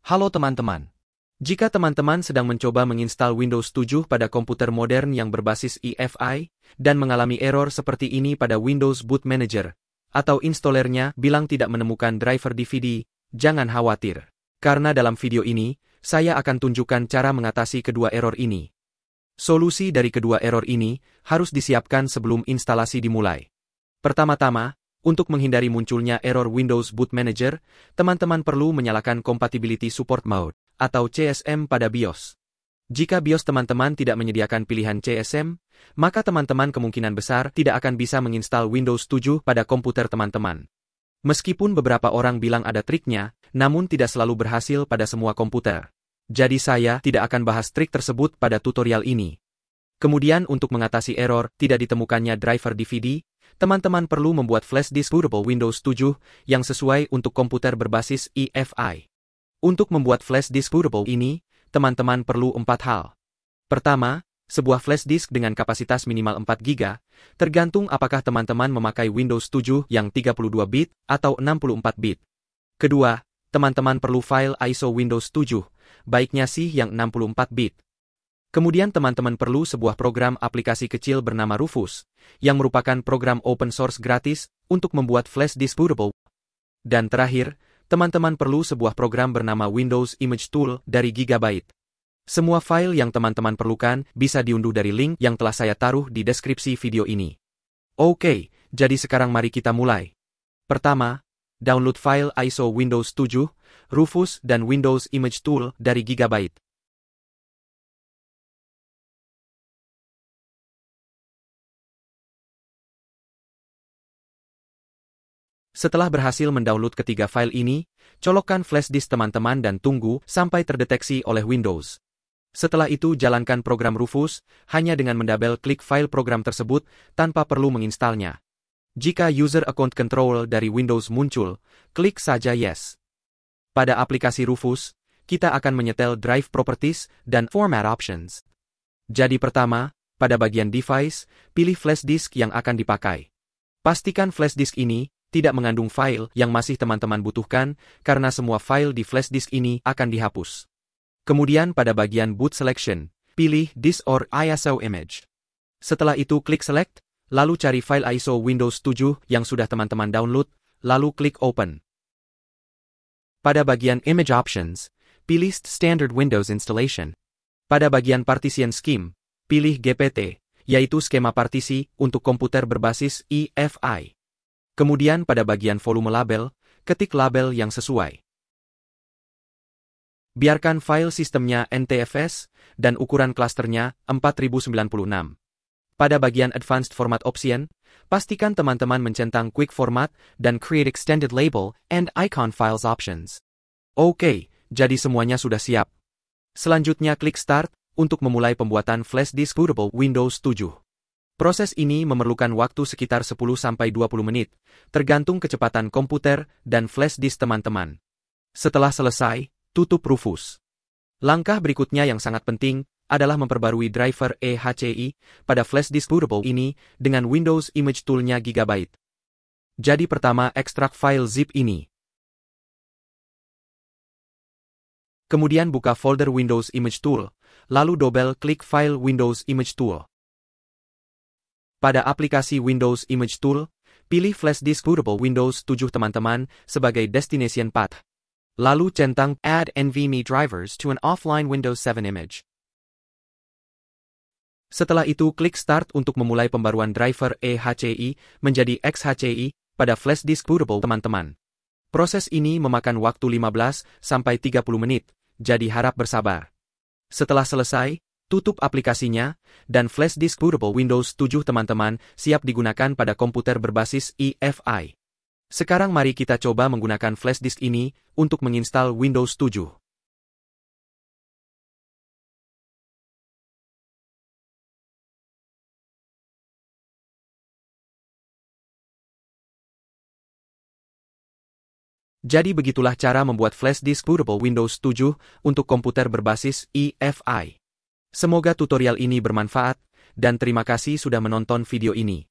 Halo teman-teman. Jika teman-teman sedang mencoba menginstal Windows 7 pada komputer modern yang berbasis EFI, dan mengalami error seperti ini pada Windows Boot Manager, atau installernya bilang tidak menemukan driver DVD, jangan khawatir. Karena dalam video ini, saya akan tunjukkan cara mengatasi kedua error ini. Solusi dari kedua error ini harus disiapkan sebelum instalasi dimulai. Pertama-tama, untuk menghindari munculnya error Windows Boot Manager, teman-teman perlu menyalakan Compatibility Support Mode, atau CSM pada BIOS. Jika BIOS teman-teman tidak menyediakan pilihan CSM, maka teman-teman kemungkinan besar tidak akan bisa menginstal Windows 7 pada komputer teman-teman. Meskipun beberapa orang bilang ada triknya, namun tidak selalu berhasil pada semua komputer. Jadi saya tidak akan bahas trik tersebut pada tutorial ini. Kemudian untuk mengatasi error tidak ditemukannya driver DVD, teman-teman perlu membuat flash disk bootable Windows 7 yang sesuai untuk komputer berbasis EFI. Untuk membuat flash disk bootable ini, teman-teman perlu 4 hal. Pertama, sebuah flash disk dengan kapasitas minimal 4 GB, tergantung apakah teman-teman memakai Windows 7 yang 32 bit atau 64 bit. Kedua, teman-teman perlu file ISO Windows 7, baiknya sih yang 64 bit. Kemudian teman-teman perlu sebuah program aplikasi kecil bernama Rufus, yang merupakan program open source gratis untuk membuat flash disk bootable. Dan terakhir, teman-teman perlu sebuah program bernama Windows Image Tool dari Gigabyte. Semua file yang teman-teman perlukan bisa diunduh dari link yang telah saya taruh di deskripsi video ini. Oke, jadi sekarang mari kita mulai. Pertama, download file ISO Windows 7, Rufus dan Windows Image Tool dari Gigabyte. Setelah berhasil mendownload ketiga file ini, colokkan flash disk teman-teman dan tunggu sampai terdeteksi oleh Windows. Setelah itu jalankan program Rufus, hanya dengan mendouble-klik file program tersebut tanpa perlu menginstalnya. Jika user account control dari Windows muncul, klik saja Yes. Pada aplikasi Rufus, kita akan menyetel drive properties dan format options. Jadi pertama, pada bagian device, pilih flash disk yang akan dipakai. Pastikan flash disk ini tidak mengandung file yang masih teman-teman butuhkan, karena semua file di flash disk ini akan dihapus. Kemudian pada bagian boot selection, pilih disk or ISO image. Setelah itu klik select, lalu cari file ISO Windows 7 yang sudah teman-teman download, lalu klik open. Pada bagian image options, pilih standard Windows installation. Pada bagian partition scheme, pilih GPT, yaitu skema partisi untuk komputer berbasis EFI. Kemudian pada bagian volume label, ketik label yang sesuai. Biarkan file sistemnya NTFS, dan ukuran klasternya 4096. Pada bagian Advanced Format Option, pastikan teman-teman mencentang Quick Format dan Create Extended Label and Icon Files Options. Oke, jadi semuanya sudah siap. Selanjutnya klik Start, untuk memulai pembuatan flash disk bootable Windows 7. Proses ini memerlukan waktu sekitar 10-20 menit, tergantung kecepatan komputer dan flash disk teman-teman. Setelah selesai, tutup Rufus. Langkah berikutnya yang sangat penting adalah memperbarui driver EHCI pada flash disk bootable ini dengan Windows Image Tool-nya Gigabyte. Jadi pertama ekstrak file zip ini. Kemudian buka folder Windows Image Tool, lalu double-klik file Windows Image Tool. Pada aplikasi Windows Image Tool, pilih flash disk bootable Windows 7 teman-teman sebagai destination path. Lalu centang Add NVMe drivers to an offline Windows 7 image. Setelah itu klik Start untuk memulai pembaruan driver EHCI menjadi XHCI pada flash disk bootable teman-teman. Proses ini memakan waktu 15-30 menit, jadi harap bersabar. Setelah selesai, tutup aplikasinya, dan flash disk bootable Windows 7 teman-teman siap digunakan pada komputer berbasis EFI. Sekarang mari kita coba menggunakan flash disk ini untuk menginstal Windows 7. Jadi begitulah cara membuat flash disk bootable Windows 7 untuk komputer berbasis EFI. Semoga tutorial ini bermanfaat, dan terima kasih sudah menonton video ini.